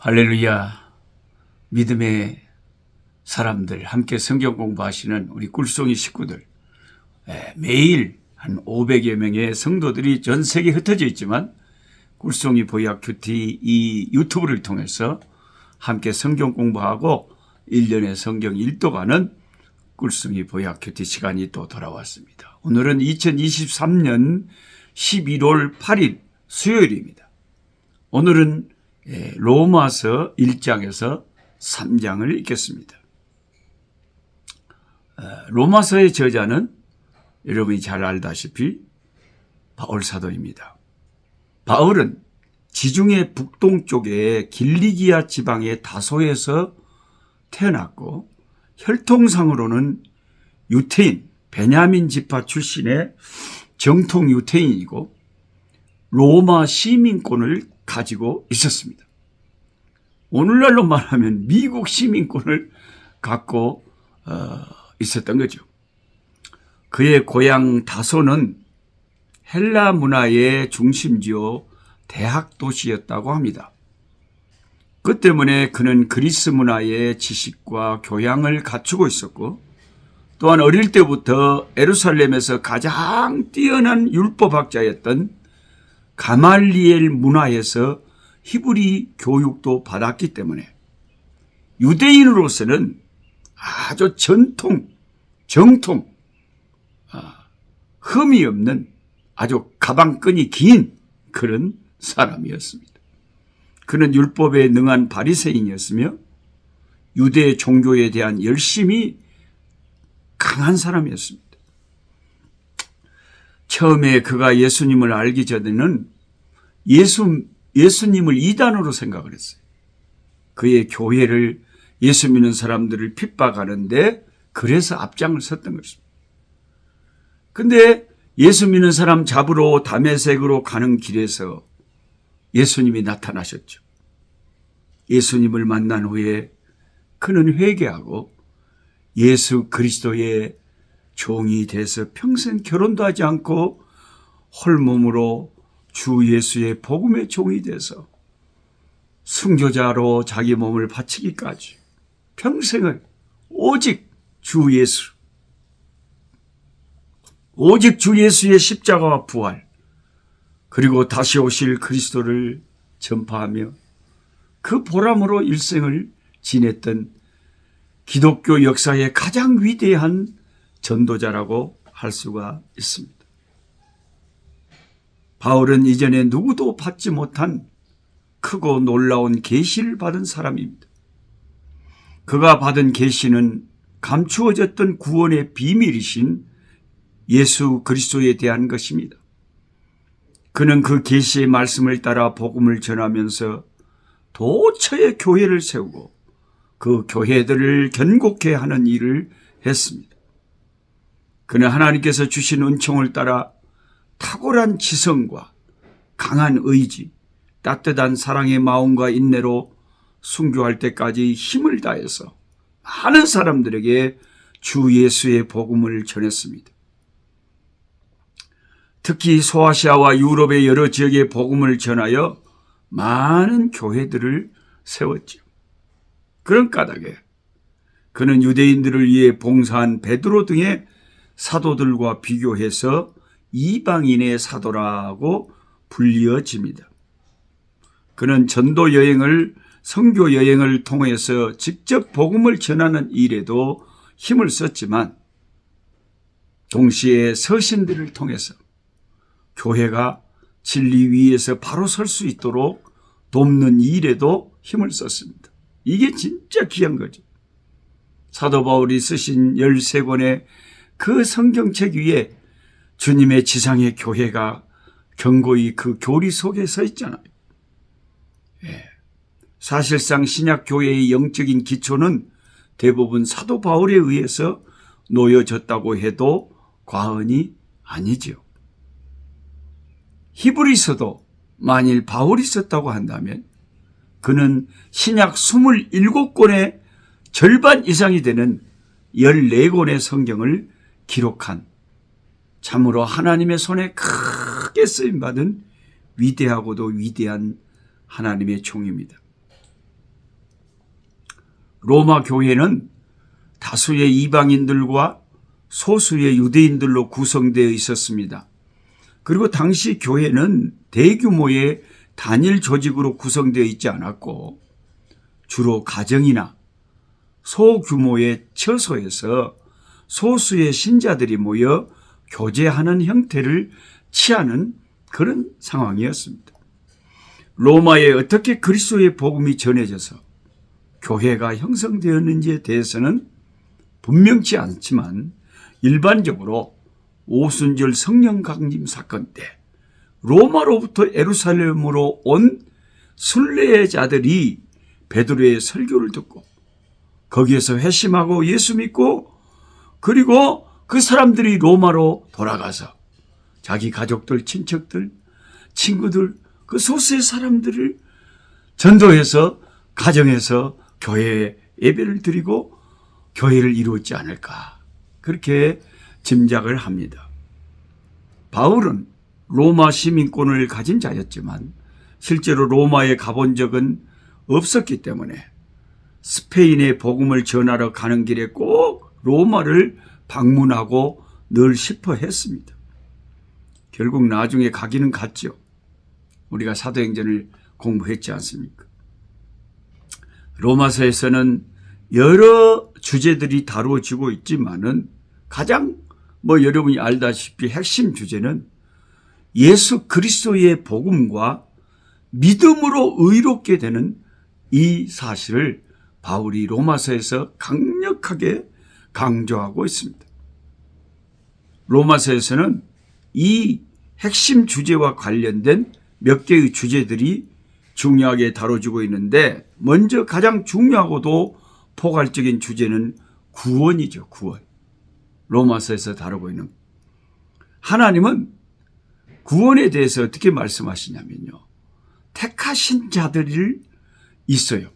할렐루야. 믿음의 사람들, 함께 성경 공부하시는 우리 꿀송이 식구들, 매일 한 500여 명의 성도들이 전 세계에 흩어져 있지만 꿀송이 보약 큐티 이 유튜브를 통해서 함께 성경 공부하고 1년의 성경 일독하는 꿀송이 보약 큐티 시간이 또 돌아왔습니다. 오늘은 2023년 11월 8일 수요일입니다. 오늘은 로마서 1장에서 3장을 읽겠습니다. 로마서의 저자는 여러분이 잘 알다시피 바울 사도입니다. 바울은 지중해 북동쪽의 길리기아 지방의 다소에서 태어났고 혈통상으로는 유태인, 베냐민 지파 출신의 정통 유태인이고 로마 시민권을 가지고 있었습니다. 오늘날로 말하면 미국 시민권을 갖고 있었던 거죠. 그의 고향 다소는 헬라 문화의 중심지요 대학 도시였다고 합니다. 그 때문에 그는 그리스 문화의 지식과 교양을 갖추고 있었고 또한 어릴 때부터 예루살렘에서 가장 뛰어난 율법학자였던 가말리엘 문화에서 히브리 교육도 받았기 때문에 유대인으로서는 아주 정통, 흠이 없는 아주 가방끈이 긴 그런 사람이었습니다. 그는 율법에 능한 바리새인이었으며 유대 종교에 대한 열심이 강한 사람이었습니다. 처음에 그가 예수님을 알기 전에는 예수님을 이단으로 생각을 했어요. 그의 교회를 예수 믿는 사람들을 핍박하는데 그래서 앞장을 섰던 것입니다. 근데 예수 믿는 사람 잡으러 다메섹으로 가는 길에서 예수님이 나타나셨죠. 예수님을 만난 후에 그는 회개하고 예수 그리스도의 종이 돼서 평생 결혼도 하지 않고 홀몸으로 주 예수의 복음의 종이 돼서 순교자로 자기 몸을 바치기까지 평생을 오직 주 예수의 십자가와 부활 그리고 다시 오실 그리스도를 전파하며 그 보람으로 일생을 지냈던 기독교 역사의 가장 위대한 전도자라고 할 수가 있습니다. 바울은 이전에 누구도 받지 못한 크고 놀라운 계시를 받은 사람입니다. 그가 받은 계시는 감추어졌던 구원의 비밀이신 예수 그리스도에 대한 것입니다. 그는 그 계시의 말씀을 따라 복음을 전하면서 도처의 교회를 세우고 그 교회들을 견고케 하는 일을 했습니다. 그는 하나님께서 주신 은총을 따라 탁월한 지성과 강한 의지, 따뜻한 사랑의 마음과 인내로 순교할 때까지 힘을 다해서 많은 사람들에게 주 예수의 복음을 전했습니다. 특히 소아시아와 유럽의 여러 지역에 복음을 전하여 많은 교회들을 세웠죠. 그런 까닭에 그는 유대인들을 위해 봉사한 베드로 등의 사도들과 비교해서 이방인의 사도라고 불리어집니다. 그는 전도 여행을 선교 여행을 통해서 직접 복음을 전하는 일에도 힘을 썼지만 동시에 서신들을 통해서 교회가 진리 위에서 바로 설 수 있도록 돕는 일에도 힘을 썼습니다. 이게 진짜 귀한 거죠. 사도 바울이 쓰신 13권의 그 성경책 위에 주님의 지상의 교회가 견고히 그 교리 속에 서 있잖아요. 사실상 신약 교회의 영적인 기초는 대부분 사도 바울에 의해서 놓여졌다고 해도 과언이 아니죠. 히브리서도 만일 바울이 썼다고 한다면 그는 신약 27권의 절반 이상이 되는 14권의 성경을 기록한 참으로 하나님의 손에 크게 쓰임받은 위대하고도 위대한 하나님의 종입니다. 로마 교회는 다수의 이방인들과 소수의 유대인들로 구성되어 있었습니다. 그리고 당시 교회는 대규모의 단일 조직으로 구성되어 있지 않았고 주로 가정이나 소규모의 처소에서 소수의 신자들이 모여 교제하는 형태를 취하는 그런 상황이었습니다. 로마에 어떻게 그리스도의 복음이 전해져서 교회가 형성되었는지에 대해서는 분명치 않지만 일반적으로 오순절 성령 강림 사건 때 로마로부터 예루살렘으로 온 순례자들이 베드로의 설교를 듣고 거기에서 회심하고 예수 믿고 그리고 그 사람들이 로마로 돌아가서 자기 가족들, 친척들, 친구들 그 소수의 사람들을 전도해서 가정에서 교회에 예배를 드리고 교회를 이루었지 않을까 그렇게 짐작을 합니다. 바울은 로마 시민권을 가진 자였지만 실제로 로마에 가본 적은 없었기 때문에 스페인에 복음을 전하러 가는 길에 꼭 로마를 방문하고 늘 싶어 했습니다. 결국 나중에 가기는 갔죠. 우리가 사도행전을 공부했지 않습니까? 로마서에서는 여러 주제들이 다루어지고 있지만은 가장 여러분이 알다시피 핵심 주제는 예수 그리스도의 복음과 믿음으로 의롭게 되는 이 사실을 바울이 로마서에서 강력하게 강조하고 있습니다. 로마서에서는 이 핵심 주제와 관련된 몇 개의 주제들이 중요하게 다뤄지고 있는데 먼저 가장 중요하고도 포괄적인 주제는 구원이죠. 구원. 로마서에서 다루고 있는 하나님은 구원에 대해서 어떻게 말씀하시냐면요. 택하신 자들이 있어요.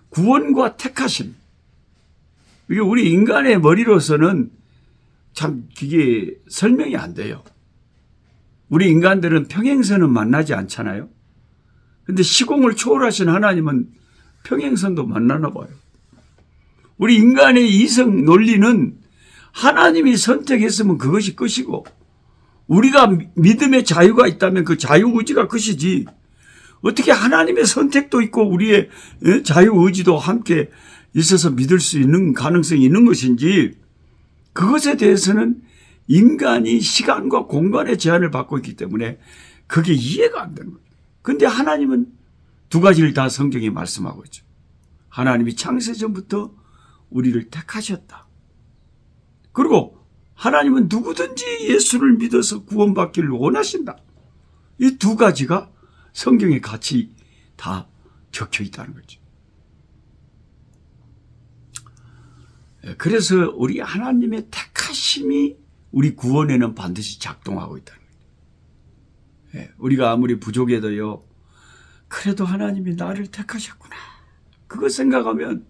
구원과 택하심. 이게 우리 인간의 머리로서는 참 이게 설명이 안 돼요. 우리 인간들은 평행선은 만나지 않잖아요. 근데 시공을 초월하신 하나님은 평행선도 만나나 봐요. 우리 인간의 이성 논리는 하나님이 선택했으면 그것이 끝이고 우리가 믿음의 자유가 있다면 그 자유의지가 끝이지 어떻게 하나님의 선택도 있고 우리의 자유의지도 함께 있어서 믿을 수 있는 가능성이 있는 것인지 그것에 대해서는 인간이 시간과 공간의 제한을 받고 있기 때문에 그게 이해가 안 되는 거예요. 그런데 하나님은 두 가지를 다 성경에 말씀하고 있죠. 하나님이 창세전부터 우리를 택하셨다. 그리고 하나님은 누구든지 예수를 믿어서 구원받기를 원하신다. 이 두 가지가 성경에 같이 다 적혀 있다는 거죠. 그래서 우리 하나님의 택하심이 우리 구원에는 반드시 작동하고 있다는 거예요. 우리가 아무리 부족해도요. 그래도 하나님이 나를 택하셨구나. 그거 생각하면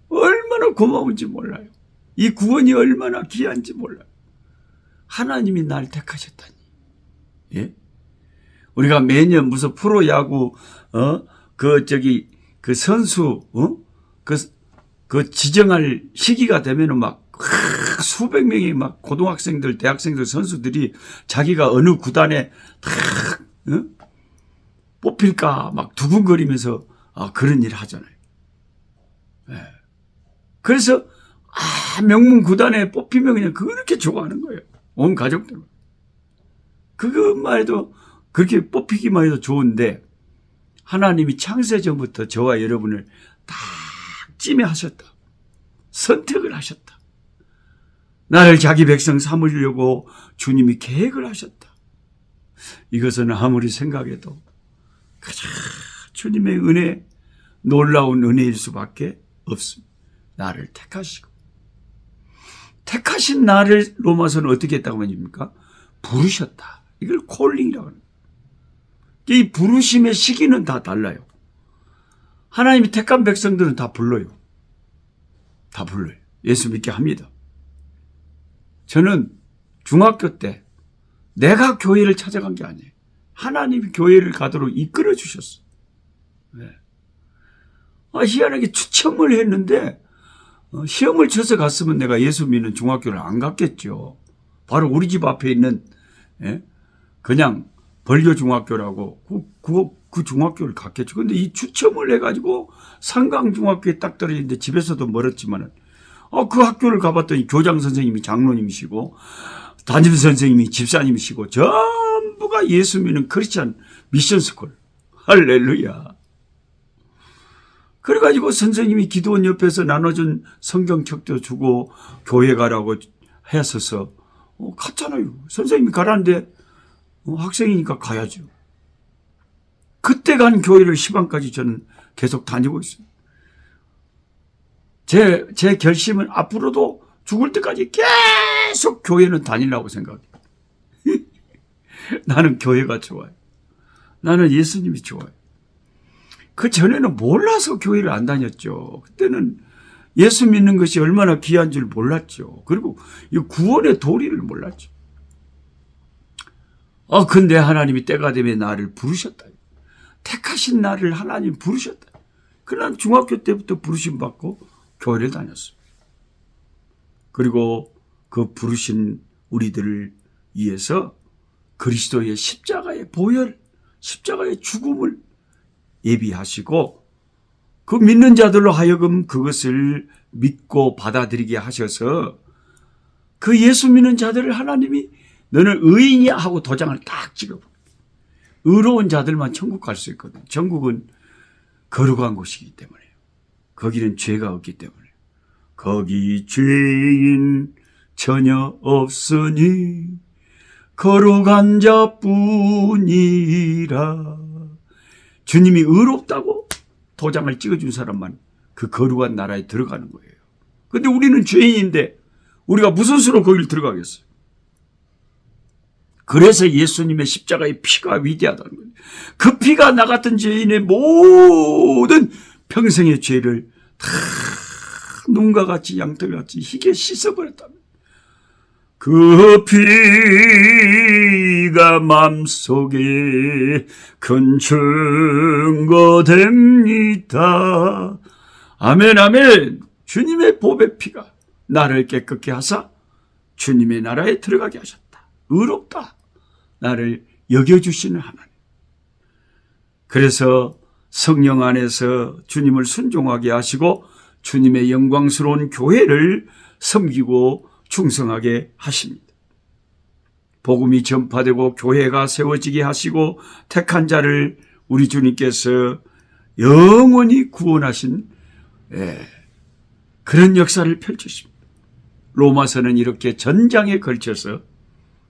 얼마나 고마운지 몰라요. 이 구원이 얼마나 귀한지 몰라요. 하나님이 날 택하셨다니. 예? 우리가 매년 무슨 프로야구 그 선수 그 지정할 시기가 되면은 막 수백 명의 막 고등학생들, 대학생들 선수들이 자기가 어느 구단에 탁 뽑힐까 막 두근거리면서 그런 일을 하잖아요. 예. 그래서 명문 구단에 뽑히면 그냥 그렇게 좋아하는 거예요. 온 가족들. 그것만 해도 그렇게 뽑히기만 해도 좋은데 하나님이 창세전부터 저와 여러분을 딱 찜해하셨다. 선택을 하셨다. 나를 자기 백성 삼으려고 주님이 계획을 하셨다. 이것은 아무리 생각해도 가장 주님의 은혜, 놀라운 은혜일 수밖에 없습니다. 나를 택하시고. 택하신 나를 로마서는 어떻게 했다고 합니까? 부르셨다. 이걸 콜링이라고 합니다. 이 부르심의 시기는 다 달라요. 하나님이 택한 백성들은 다 불러요. 다 불러요. 예수 믿게 합니다. 저는 중학교 때 내가 교회를 찾아간 게 아니에요. 하나님이 교회를 가도록 이끌어 주셨어요. 네. 희한하게 추첨을 했는데 시험을 쳐서 갔으면 내가 예수 믿는 중학교를 안 갔겠죠. 바로 우리 집 앞에 있는 그냥 벌교 중학교라고 그 중학교를 갔겠죠. 근데 이 추첨을 해가지고 상강중학교에 딱 떨어지는데 집에서도 멀었지만은 그 학교를 가봤더니 교장 선생님이 장로님이시고 담임 선생님이 집사님이시고 전부가 예수 믿는 크리스찬 미션스쿨. 할렐루야. 그래가지고 선생님이 기도원 옆에서 나눠준 성경책도 주고 교회 가라고 했어서 갔잖아요. 선생님이 가라는데 학생이니까 가야죠. 그때 간 교회를 시방까지 저는 계속 다니고 있어요. 제 결심은 앞으로도 죽을 때까지 계속 교회는 다니려고 생각해요. 나는 교회가 좋아요. 나는 예수님이 좋아요. 그 전에는 몰라서 교회를 안 다녔죠. 그때는 예수 믿는 것이 얼마나 귀한 줄 몰랐죠. 그리고 이 구원의 도리를 몰랐죠. 근데 하나님이 때가 되면 나를 부르셨다. 택하신 나를 하나님 부르셨다. 그난 중학교 때부터 부르심 받고 교회를 다녔어요. 그리고 그 부르신 우리들을 위해서 그리스도의 십자가의 보혈, 십자가의 죽음을 예비하시고 그 믿는 자들로 하여금 그것을 믿고 받아들이게 하셔서 그 예수 믿는 자들을 하나님이 너는 의인이야 하고 도장을 딱 찍어버려요. 의로운 자들만 천국 갈 수 있거든. 천국은 거룩한 곳이기 때문에요. 거기는 죄가 없기 때문에. 거기 죄인 전혀 없으니 거룩한 자뿐이라. 주님이 의롭다고 도장을 찍어준 사람만 그 거룩한 나라에 들어가는 거예요. 근데 우리는 죄인인데 우리가 무슨 수로 거기를 들어가겠어요? 그래서 예수님의 십자가의 피가 위대하다는 거예요. 그 피가 나 같은 죄인의 모든 평생의 죄를 다 눈과 같이 양털같이 희게 씻어버렸답니다. 그 피가 마음속에 큰 증거 됩니다. 아멘 아멘. 주님의 보배 피가 나를 깨끗게 하사 주님의 나라에 들어가게 하셨다. 의롭다. 나를 여겨주시는 하나님. 그래서 성령 안에서 주님을 순종하게 하시고 주님의 영광스러운 교회를 섬기고 충성하게 하십니다. 복음이 전파되고 교회가 세워지게 하시고 택한 자를 우리 주님께서 영원히 구원하신 그런 역사를 펼치십니다. 로마서는 이렇게 전장에 걸쳐서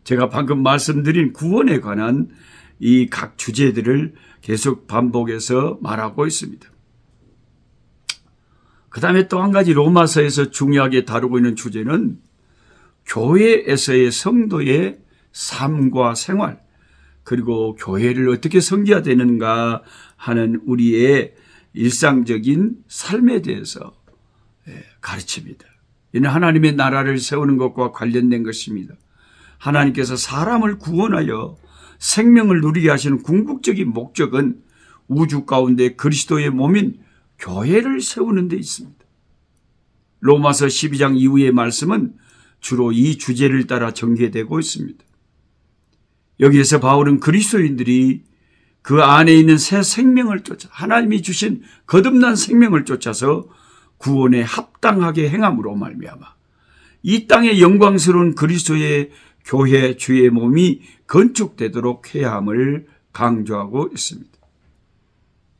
제가 방금 말씀드린 구원에 관한 이 각 주제들을 계속 반복해서 말하고 있습니다. 그 다음에 또 한 가지 로마서에서 중요하게 다루고 있는 주제는 교회에서의 성도의 삶과 생활, 그리고 교회를 어떻게 섬겨야 되는가 하는 우리의 일상적인 삶에 대해서 가르칩니다. 이는 하나님의 나라를 세우는 것과 관련된 것입니다. 하나님께서 사람을 구원하여 생명을 누리게 하시는 궁극적인 목적은 우주 가운데 그리스도의 몸인 교회를 세우는 데 있습니다. 로마서 12장 이후의 말씀은 주로 이 주제를 따라 전개되고 있습니다. 여기에서 바울은 그리스도인들이 그 안에 있는 새 생명을 쫓아 하나님이 주신 거듭난 생명을 쫓아서 구원에 합당하게 행함으로 말미암아 이 땅의 영광스러운 그리스도의 교회 주의 몸이 건축되도록 해야 함을 강조하고 있습니다.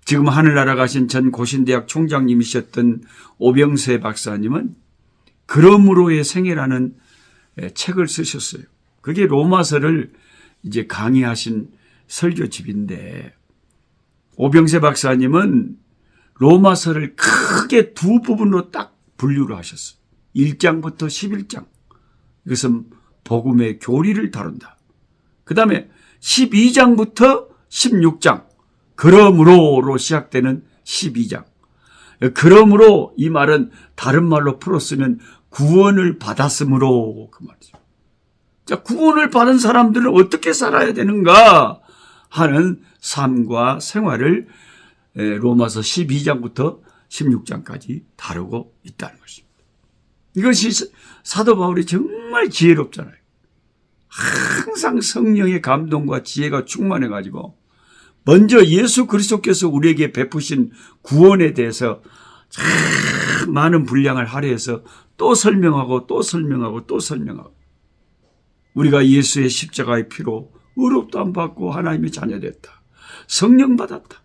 지금 하늘나라 가신 전 고신대학 총장님이셨던 오병세 박사님은 그러므로의 생애라는 책을 쓰셨어요. 그게 로마서를 이제 강의하신 설교집인데 오병세 박사님은 로마서를 크게 두 부분으로 딱 분류를 하셨어요. 1장부터 11장. 이것은 복음의 교리를 다룬다. 그 다음에 12장부터 16장. 그러므로로 시작되는 12장. 그러므로 이 말은 다른 말로 풀었으면 구원을 받았으므로 그 말이죠. 자, 구원을 받은 사람들은 어떻게 살아야 되는가 하는 삶과 생활을 로마서 12장부터 16장까지 다루고 있다는 것입니다. 이것이 사도 바울이 정말 지혜롭잖아요. 항상 성령의 감동과 지혜가 충만해가지고 먼저 예수 그리스도께서 우리에게 베푸신 구원에 대해서 참 많은 분량을 할애해서 또 설명하고 또 설명하고 또 설명하고, 우리가 예수의 십자가의 피로 의롭다함 받고 하나님의 자녀됐다, 성령 받았다,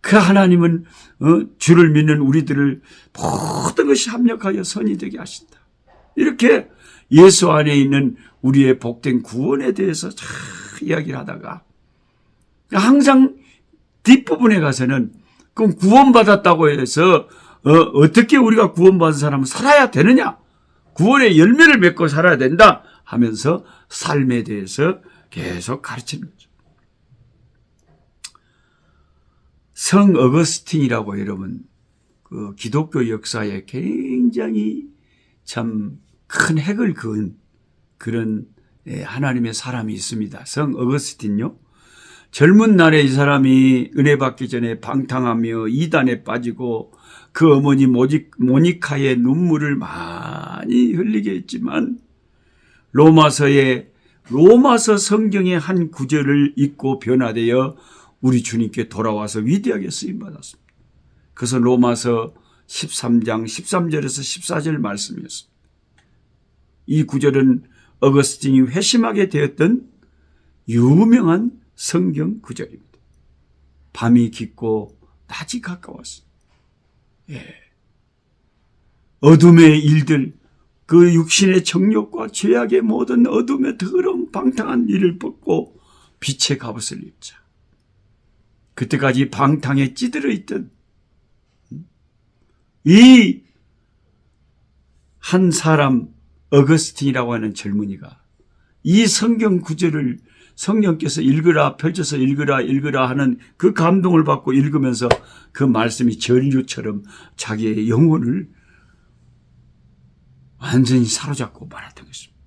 그 하나님은 주를 믿는 우리들을 모든 것이 합력하여 선이 되게 하신다, 이렇게 예수 안에 있는 우리의 복된 구원에 대해서 잘 이야기를 하다가 항상 뒷부분에 가서는 그럼 구원받았다고 해서 어떻게 우리가 구원받은 사람은 살아야 되느냐, 구원의 열매를 맺고 살아야 된다 하면서 삶에 대해서 계속 가르치는 거죠. 성 어거스틴이라고 여러분, 그 기독교 역사에 굉장히 참 큰 핵을 그은 그런 하나님의 사람이 있습니다. 성 어거스틴요. 젊은 날에 이 사람이 은혜 받기 전에 방탕하며 이단에 빠지고 그 어머니 모니카의 눈물을 많이 흘리게 했지만 로마서 성경의 한 구절을 읽고 변화되어 우리 주님께 돌아와서 위대하게 쓰임받았습니다. 그래서 로마서 13장 13절에서 14절 말씀이었습니다. 이 구절은 어거스틴이 회심하게 되었던 유명한 성경 구절입니다. 밤이 깊고 낮이 가까웠습니다. 어둠의 일들, 그 육신의 정욕과 죄악의 모든 어둠의 더러운 방탕한 일을 벗고 빛의 갑옷을 입자. 그때까지 방탕에 찌들어 있던 이 한 사람 어거스틴이라고 하는 젊은이가 이 성경 구절을 성령께서 읽으라, 펼쳐서 읽으라 하는 그 감동을 받고 읽으면서 그 말씀이 전류처럼 자기의 영혼을 완전히 사로잡고 말았던 것입니다.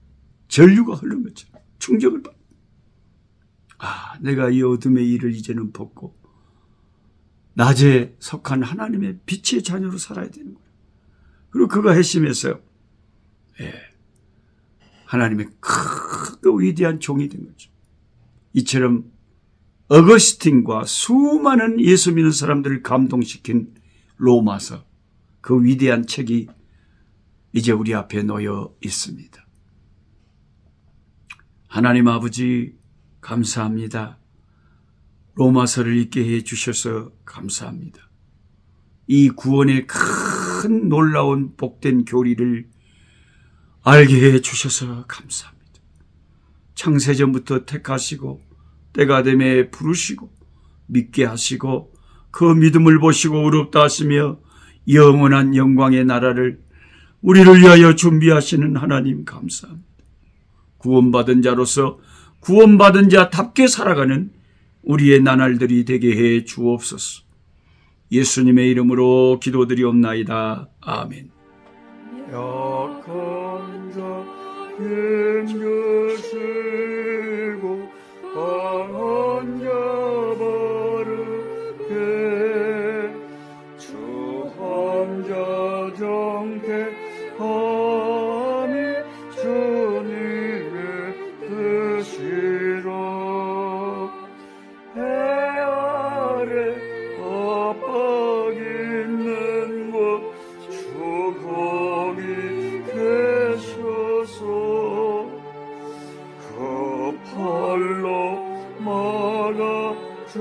전류가 흐른 것처럼 충격을 받고, 내가 이 어둠의 일을 이제는 벗고 낮에 속한 하나님의 빛의 자녀로 살아야 되는 거예요. 그리고 그가 회심해서 하나님의 크고 위대한 종이 된 거죠. 이처럼 어거스틴과 수많은 예수 믿는 사람들을 감동시킨 로마서, 그 위대한 책이 이제 우리 앞에 놓여 있습니다. 하나님 아버지 감사합니다. 로마서를 읽게 해 주셔서 감사합니다. 이 구원의 큰 놀라운 복된 교리를 알게 해 주셔서 감사합니다. 창세전부터 택하시고 때가 되매 부르시고 믿게 하시고 그 믿음을 보시고 의롭다 하시며 영원한 영광의 나라를 우리를 위하여 준비하시는 하나님 감사합니다. 구원받은 자로서 구원받은 자답게 살아가는 우리의 나날들이 되게 해 주옵소서. 예수님의 이름으로 기도드리옵나이다. 아멘. 약한 자 힘주시고 강한 자 바르게 주한 자 정택함이 주님의 뜻이라. 해 아래 압박 있는 곳 주 거기 계셔서 그 팔로 막아 주